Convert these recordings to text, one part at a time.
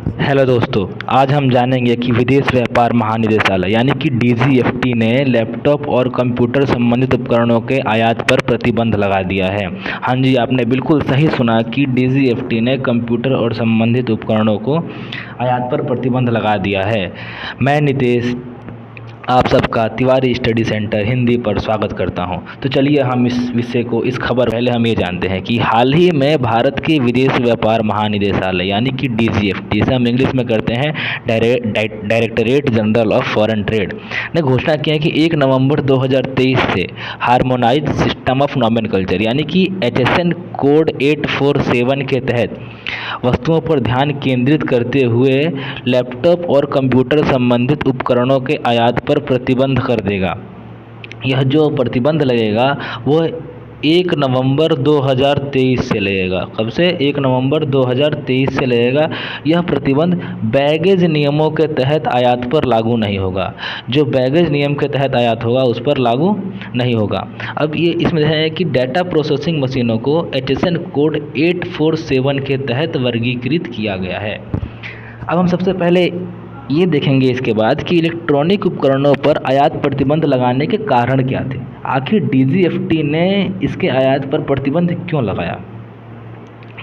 Hello दोस्तों, आज हम जानेंगे कि विदेश व्यापार महानिदेशालय यानी कि डीजीएफटी ने लैपटॉप और कंप्यूटर संबंधित उपकरणों के आयात पर प्रतिबंध लगा दिया है। हाँ जी, आपने बिल्कुल सही सुना कि डीजीएफटी ने कंप्यूटर और संबंधित उपकरणों को आयात पर प्रतिबंध लगा दिया है। मैं नितेश आप सबका तिवारी स्टडी सेंटर हिंदी पर स्वागत करता हूं। तो चलिए हम इस विषय को इस खबर पहले हम ये जानते हैं कि हाल ही में भारत के विदेश व्यापार महानिदेशालय यानी कि डीजीएफटी, इसे हम इंग्लिश में करते हैं directorate general of foreign trade, ने घोषणा की है कि 1 नवंबर 2023 से हार्मोनाइज सिस्टम ऑफ नॉमेनकल्चर यानी कि HSN कोड 847 के तहत वस्तुओं पर ध्यान केंद्रित करते हुए लैपटॉप और कंप्यूटर संबंधित उपकरणों के आयात पर प्रतिबंध कर देगा। यह जो प्रतिबंध लगेगा वो 1 नवंबर 2023 से लगेगा। कब से? 1 नवंबर 2023 से लगेगा। यह प्रतिबंध बैगेज नियमों के तहत आयात पर लागू नहीं होगा। जो बैगेज नियम के तहत आयात होगा उस पर लागू नहीं होगा। अब ये इसमें है कि डाटा प्रोसेसिंग मशीनों को HSN कोड 847 के तहत वर्गीकृत किया गया है। अब हम सबसे पहले ये देखेंगे इसके बाद कि इलेक्ट्रॉनिक उपकरणों पर आयात प्रतिबंध लगाने के कारण क्या थे। आखिर डीजीएफटी ने इसके आयात पर प्रतिबंध क्यों लगाया।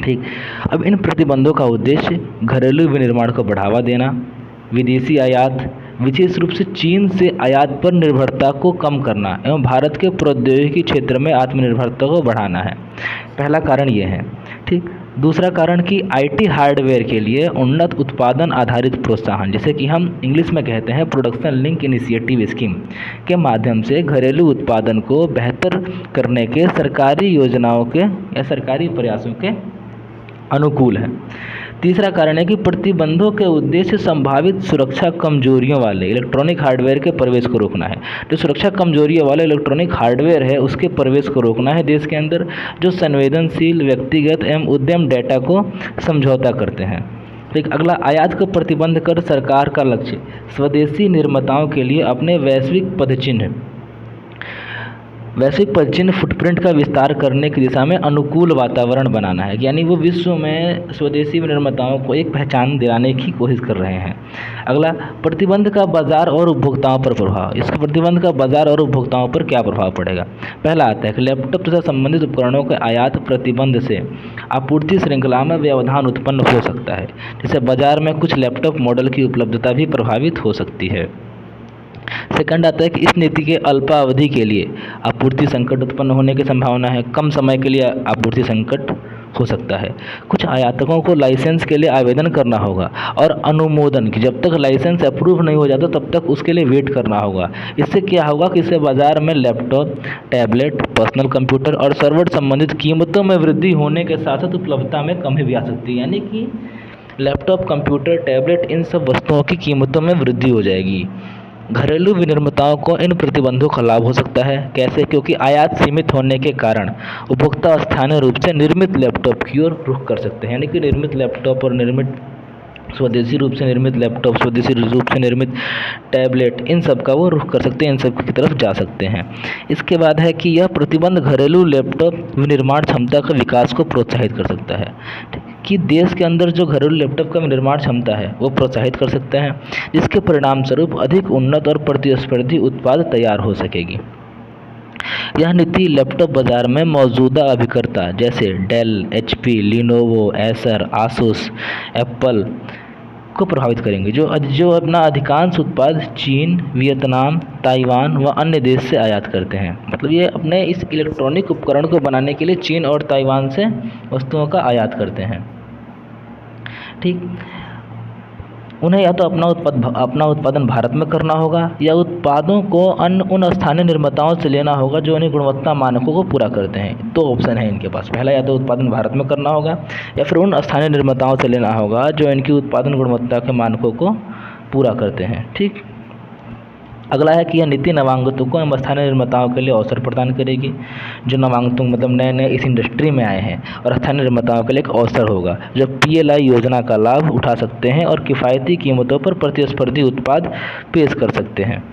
ठीक, अब इन प्रतिबंधों का उद्देश्य घरेलू विनिर्माण को बढ़ावा देना, विदेशी आयात विशेष रूप से चीन से आयात पर निर्भरता को कम करना एवं भारत के प्रौद्योगिकी क्षेत्र में आत्मनिर्भरता को बढ़ाना है। पहला कारण ये है। ठीक, दूसरा कारण कि आईटी हार्डवेयर के लिए उन्नत उत्पादन आधारित प्रोत्साहन, जैसे कि हम इंग्लिश में कहते हैं प्रोडक्शन लिंक इनिशिएटिव स्कीम, के माध्यम से घरेलू उत्पादन को बेहतर करने के सरकारी योजनाओं के या सरकारी प्रयासों के अनुकूल है। तीसरा कारण है कि प्रतिबंधों के उद्देश्य संभावित सुरक्षा कमजोरियों वाले इलेक्ट्रॉनिक हार्डवेयर के प्रवेश को रोकना है। जो सुरक्षा कमजोरियों वाले इलेक्ट्रॉनिक हार्डवेयर है उसके प्रवेश को रोकना है देश के अंदर, जो संवेदनशील व्यक्तिगत एवं उद्यम डेटा को समझौता करते हैं। ठीक, अगला, आयात को प्रतिबंध कर सरकार का लक्ष्य स्वदेशी निर्माताओं के लिए अपने वैश्विक पदचिन्ह फुटप्रिंट का विस्तार करने की दिशा में अनुकूल वातावरण बनाना है। यानी वो विश्व में स्वदेशी निर्माताओं को एक पहचान दिलाने की कोशिश कर रहे हैं। अगला, प्रतिबंध का बाजार और उपभोक्ताओं पर प्रभाव। इसका प्रतिबंध का बाजार और उपभोक्ताओं पर क्या प्रभाव पड़ेगा। पहला आता है कि लैपटॉप तथा संबंधित उपकरणों के आयात प्रतिबंध से आपूर्ति श्रृंखला में व्यवधान उत्पन्न हो सकता है, जिससे बाजार में कुछ लैपटॉप मॉडल की उपलब्धता भी प्रभावित हो सकती है। सेकंड आता है कि इस नीति के अल्पावधि के लिए आपूर्ति संकट उत्पन्न होने की संभावना है। कम समय के लिए आपूर्ति संकट हो सकता है। कुछ आयातकों को लाइसेंस के लिए आवेदन करना होगा और अनुमोदन की जब तक लाइसेंस अप्रूव नहीं हो जाता तब तक उसके लिए वेट करना होगा। इससे क्या होगा कि इससे बाज़ार में लैपटॉप, टैबलेट, पर्सनल कंप्यूटर और सर्वर संबंधित कीमतों में वृद्धि होने के साथ साथ उपलब्धता में कमी भी आ सकती है। यानी कि लैपटॉप, कंप्यूटर, टैबलेट, इन सब वस्तुओं की कीमतों में वृद्धि हो जाएगी। घरेलू विनिर्माताओं को इन प्रतिबंधों का लाभ हो सकता है। कैसे? क्योंकि आयात सीमित होने के कारण उपभोक्ता स्थानीय रूप से निर्मित लैपटॉप की ओर रुख कर सकते हैं। यानी कि निर्मित लैपटॉप और स्वदेशी रूप से निर्मित लैपटॉप, स्वदेशी रूप से निर्मित टैबलेट, इन सब का वो रुख कर सकते हैं, इन सब की तरफ जा सकते हैं। इसके बाद है कि यह प्रतिबंध घरेलू लैपटॉप विनिर्माण क्षमता के विकास को प्रोत्साहित कर सकता है। कि देश के अंदर जो घरेलू लैपटॉप का निर्माण क्षमता है वो प्रोत्साहित कर सकते हैं, जिसके परिणाम स्वरूप अधिक उन्नत और प्रतिस्पर्धी उत्पाद तैयार हो सकेगी। यह नीति लैपटॉप बाजार में मौजूदा अभिकर्ता जैसे Dell, HP, Lenovo, Acer, Asus, Apple को प्रभावित करेंगे, जो अपना अधिकांश उत्पाद चीन, वियतनाम, ताइवान व अन्य देश से आयात करते हैं। मतलब ये अपने इस इलेक्ट्रॉनिक उपकरण को बनाने के लिए चीन और ताइवान से वस्तुओं का आयात करते हैं। ठीक, उन्हें या तो अपना उत्पादन भारत में करना होगा या उत्पादों को उन स्थानीय निर्माताओं से लेना होगा जो उन्हें गुणवत्ता मानकों को पूरा करते हैं। दो ऑप्शन है इनके पास। पहला, या तो उत्पादन भारत में करना होगा या फिर उन स्थानीय निर्माताओं से लेना होगा जो इनकी उत्पादन गुणवत्ता के मानकों को पूरा करते हैं। ठीक, अगला है कि यह नीति नवागतों एवं स्थानीय निर्माताओं के लिए अवसर प्रदान करेगी। जो नवागतों मतलब नए इस इंडस्ट्री में आए हैं, और स्थानीय निर्माताओं के लिए एक अवसर होगा जो PLI योजना का लाभ उठा सकते हैं और किफ़ायती कीमतों पर प्रतिस्पर्धी उत्पाद पेश कर सकते हैं।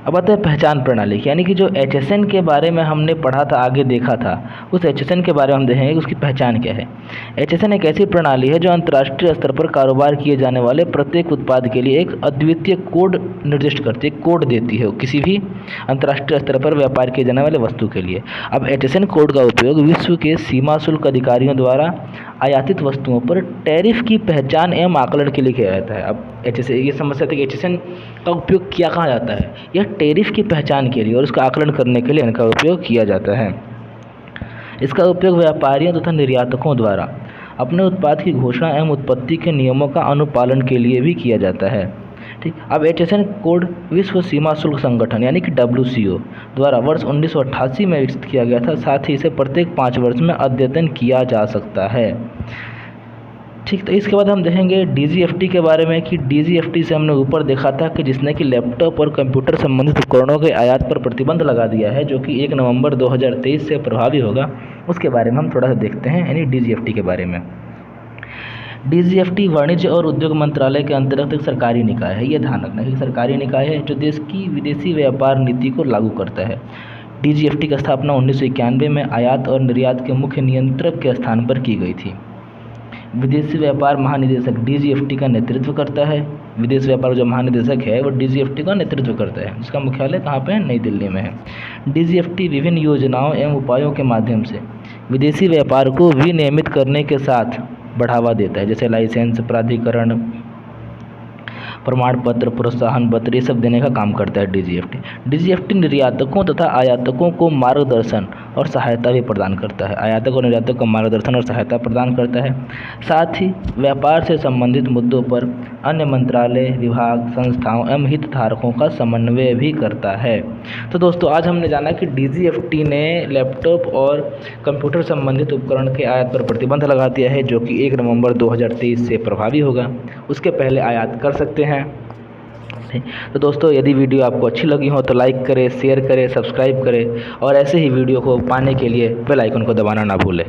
अब आता है पहचान प्रणाली, यानी कि जो HSN के बारे में हमने पढ़ा था, आगे देखा था, उस HSN के बारे में हम देखेंगे कि उसकी पहचान क्या है। HSN एक ऐसी प्रणाली है जो अंतर्राष्ट्रीय स्तर पर कारोबार किए जाने वाले प्रत्येक उत्पाद के लिए एक अद्वितीय कोड निर्दिष्ट करती है, कोड देती है किसी भी अंतर्राष्ट्रीय स्तर पर व्यापार किए जाने वाले वस्तु के लिए। अब HSN कोड का उपयोग विश्व के सीमा शुल्क अधिकारियों द्वारा आयातित वस्तुओं पर टैरिफ की पहचान एवं आकलन के लिए किया जाता है। अब ये समझ सकते हैं कि HSN का उपयोग क्या कहा जाता है, यह टैरिफ की पहचान के लिए और उसका आकलन करने के लिए इनका उपयोग किया जाता है। इसका उपयोग व्यापारियों तथा निर्यातकों द्वारा अपने उत्पाद की घोषणा एवं उत्पत्ति के नियमों का अनुपालन के लिए भी किया जाता है। ठीक, अब HSN कोड विश्व सीमा शुल्क संगठन यानी कि WCO द्वारा वर्ष 1988 में विकसित किया गया था। साथ ही इसे प्रत्येक 5 वर्ष में अद्यतन किया जा सकता है। ठीक, तो इसके बाद हम देखेंगे DGFT के बारे में कि DGFT से हमने ऊपर देखा था कि जिसने कि लैपटॉप और कंप्यूटर संबंधित उपकरणों के आयात पर प्रतिबंध लगा दिया है, जो कि 1 नवंबर 2023 से प्रभावी होगा। उसके बारे में हम थोड़ा सा देखते हैं, यानी DGFT के बारे में। DGFT वाणिज्य और उद्योग मंत्रालय के अंतर्गत एक सरकारी निकाय है। ये ध्यान रखना है कि सरकारी निकाय है जो देश की विदेशी व्यापार नीति को लागू करता है। DGFT की स्थापना 1991 में आयात और निर्यात के मुख्य नियंत्रक के स्थान पर की गई थी। विदेशी व्यापार महानिदेशक DGFT का नेतृत्व करता है। विदेश व्यापार जो महानिदेशक है वो DGFT का नेतृत्व करता है। इसका मुख्यालय कहाँ पे है? नई दिल्ली में है। DGFT विभिन्न योजनाओं एवं उपायों के माध्यम से विदेशी व्यापार को विनियमित करने के साथ बढ़ावा देता है, जैसे लाइसेंस, प्राधिकरण, प्रमाण पत्र, प्रोत्साहन पत्र, ये सब देने का काम करता है DGFT निर्यातकों तथा आयातकों को मार्गदर्शन और सहायता भी प्रदान करता है। आयातक और निर्यातकों को मार्गदर्शन और सहायता प्रदान करता है। साथ ही व्यापार से संबंधित मुद्दों पर अन्य मंत्रालय, विभाग, संस्थाओं एवं हितधारकों का समन्वय भी करता है। तो दोस्तों, आज हमने जाना कि DGFT ने लैपटॉप और कंप्यूटर संबंधित उपकरण के आयात पर प्रतिबंध लगा दिया है, जो कि 1 नवंबर 2023 से प्रभावी होगा। उसके पहले आयात कर सकते हैं। तो दोस्तों, यदि वीडियो आपको अच्छी लगी हो तो लाइक करें, शेयर करें, सब्सक्राइब करें और ऐसे ही वीडियो को पाने के लिए बेल आइकन को दबाना ना भूलें।